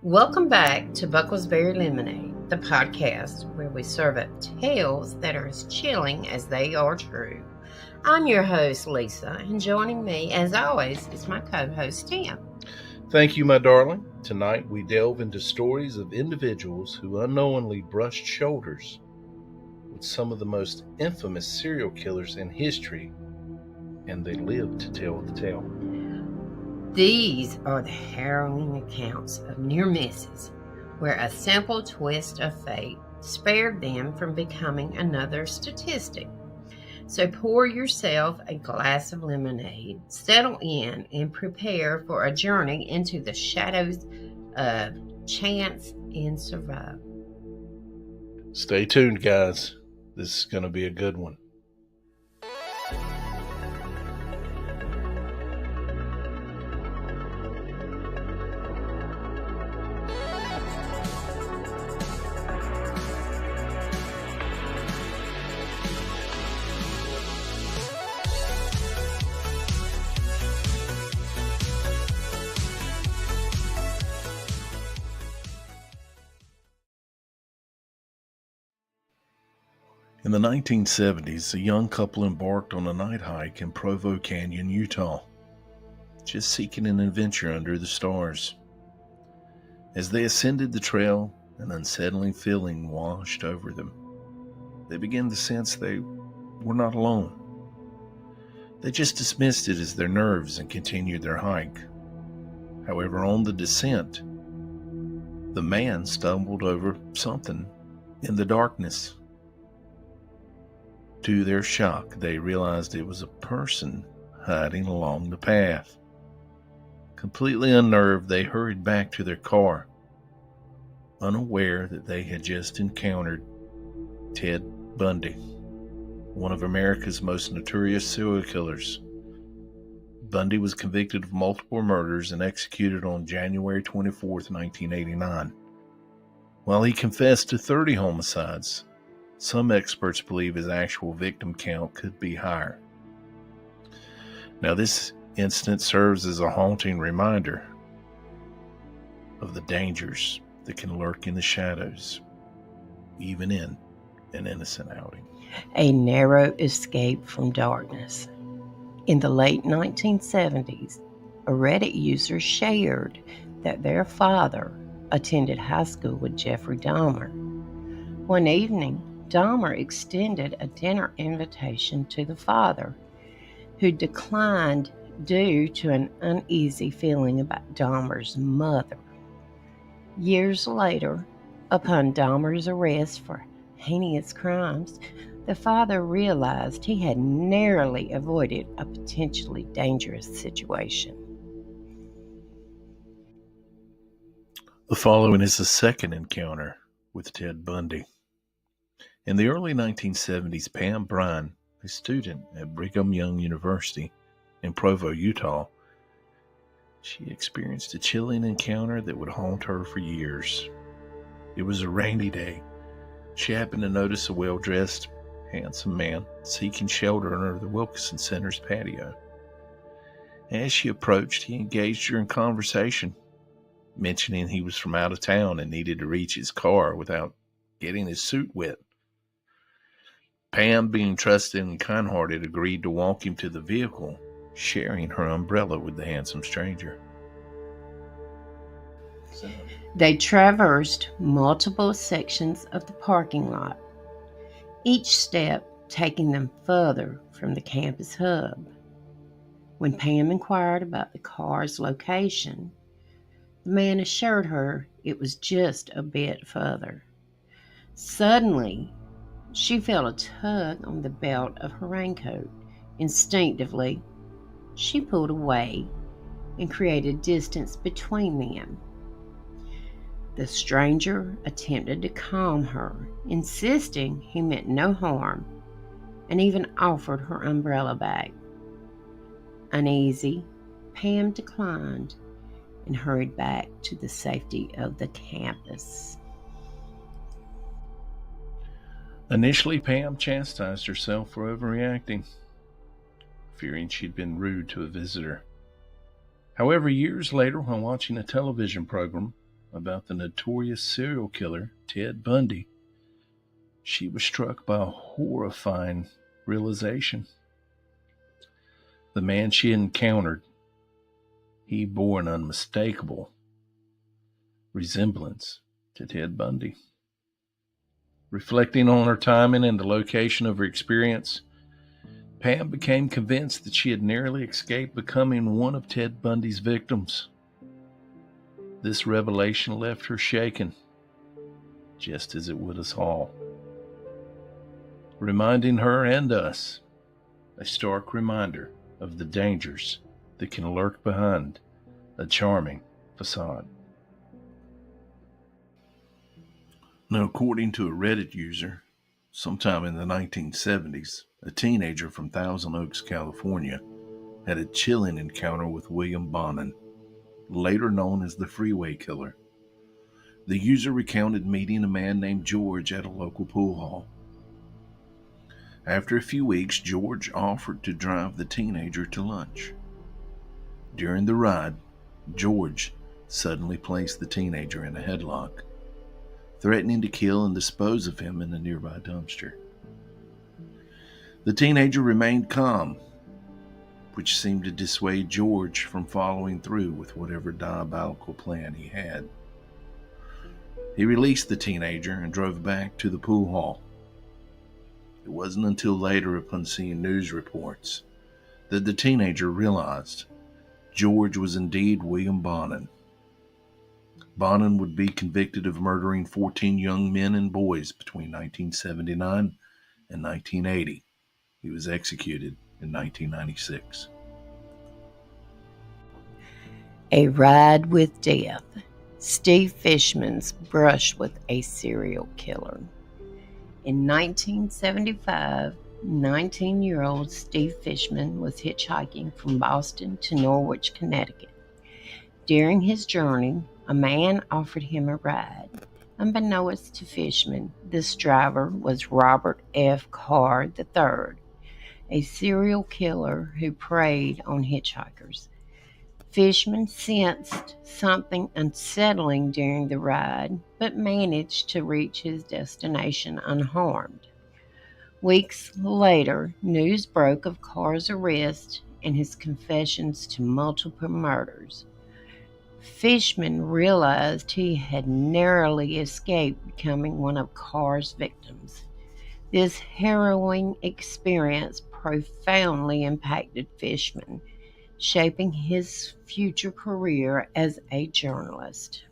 Welcome back to BucklesBerry Lemonade, the podcast where we serve up tales that are as chilling as they are true. I'm your host, Lisa, and joining me, as always, is my co host, Tim. Thank you, my darling. Tonight we delve into stories of individuals who unknowingly brushed shoulders with some of the most infamous serial killers in history, and they lived to tell the tale. These are the harrowing accounts of near misses, where a simple twist of fate spared them from becoming another statistic. So pour yourself a glass of lemonade, settle in, and prepare for a journey into the shadows of chance and survival. Stay tuned, guys. This is going to be a good one. In the 1970s, a young couple embarked on a night hike in Provo Canyon, Utah, just seeking an adventure under the stars. As they ascended the trail, an unsettling feeling washed over them. They began to sense they were not alone. They just dismissed it as their nerves and continued their hike. However, on the descent, the man stumbled over something in the darkness. To their shock, they realized it was a person hiding along the path. Completely unnerved, they hurried back to their car, unaware that they had just encountered Ted Bundy, one of America's most notorious serial killers. Bundy was convicted of multiple murders and executed on January 24, 1989. While he confessed to 30 homicides, some experts believe his actual victim count could be higher. Now, this incident serves as a haunting reminder of the dangers that can lurk in the shadows, even in an innocent outing. A narrow escape from darkness. In the late 1970s, a Reddit user shared that their father attended high school with Jeffrey Dahmer. One evening, Dahmer extended a dinner invitation to the father, who declined due to an uneasy feeling about Dahmer's mother. Years later, upon Dahmer's arrest for heinous crimes, the father realized he had narrowly avoided a potentially dangerous situation. The following is the second encounter with Ted Bundy. In the early 1970s, Pam Bryan, a student at Brigham Young University in Provo, Utah, she experienced a chilling encounter that would haunt her for years. It was a rainy day. She happened to notice a well-dressed, handsome man seeking shelter under the Wilkinson Center's patio. As she approached, he engaged her in conversation, mentioning he was from out of town and needed to reach his car without getting his suit wet. Pam, being trusting and kind-hearted, agreed to walk him to the vehicle, sharing her umbrella with the handsome stranger. They traversed multiple sections of the parking lot, each step taking them further from the campus hub. When Pam inquired about the car's location, the man assured her it was just a bit further. Suddenly, she felt a tug on the belt of her raincoat. Instinctively, she pulled away and created distance between them. The stranger attempted to calm her, insisting he meant no harm, and even offered her umbrella back. Uneasy, Pam declined and hurried back to the safety of the campus. Initially, Pam chastised herself for overreacting, fearing she'd been rude to a visitor. However, years later, while watching a television program, about the notorious serial killer Ted Bundy, she was struck by a horrifying realization. The man she encountered, he bore an unmistakable resemblance to Ted Bundy. Reflecting on her timing and the location of her experience, Pam became convinced that she had narrowly escaped becoming one of Ted Bundy's victims. This revelation left her shaken, just as it would us all, reminding her and us, a stark reminder of the dangers that can lurk behind a charming facade. Now, according to a Reddit user, sometime in the 1970s, a teenager from Thousand Oaks, California, had a chilling encounter with William Bonin, later known as the Freeway Killer. The user recounted meeting a man named George at a local pool hall. After a few weeks, George offered to drive the teenager to lunch. During the ride, George suddenly placed the teenager in a headlock, threatening to kill and dispose of him in a nearby dumpster. The teenager remained calm, which seemed to dissuade George from following through with whatever diabolical plan he had. He released the teenager and drove back to the pool hall. It wasn't until later, upon seeing news reports, that the teenager realized George was indeed William Bonin. Bonin would be convicted of murdering 14 young men and boys between 1979 and 1980. He was executed in 1996. A Ride with Death. Steve Fishman's brush with a serial killer. In 1975, 19-year-old Steve Fishman was hitchhiking from Boston to Norwich, Connecticut. During his journey, a man offered him a ride. Unbeknownst to Fishman, this driver was Robert F. Carr III, a serial killer who preyed on hitchhikers. Fishman sensed something unsettling during the ride, but managed to reach his destination unharmed. Weeks later, news broke of Carr's arrest and his confessions to multiple murders. Fishman realized he had narrowly escaped becoming one of Carr's victims. This harrowing experience profoundly impacted Fishman, shaping his future career as a journalist.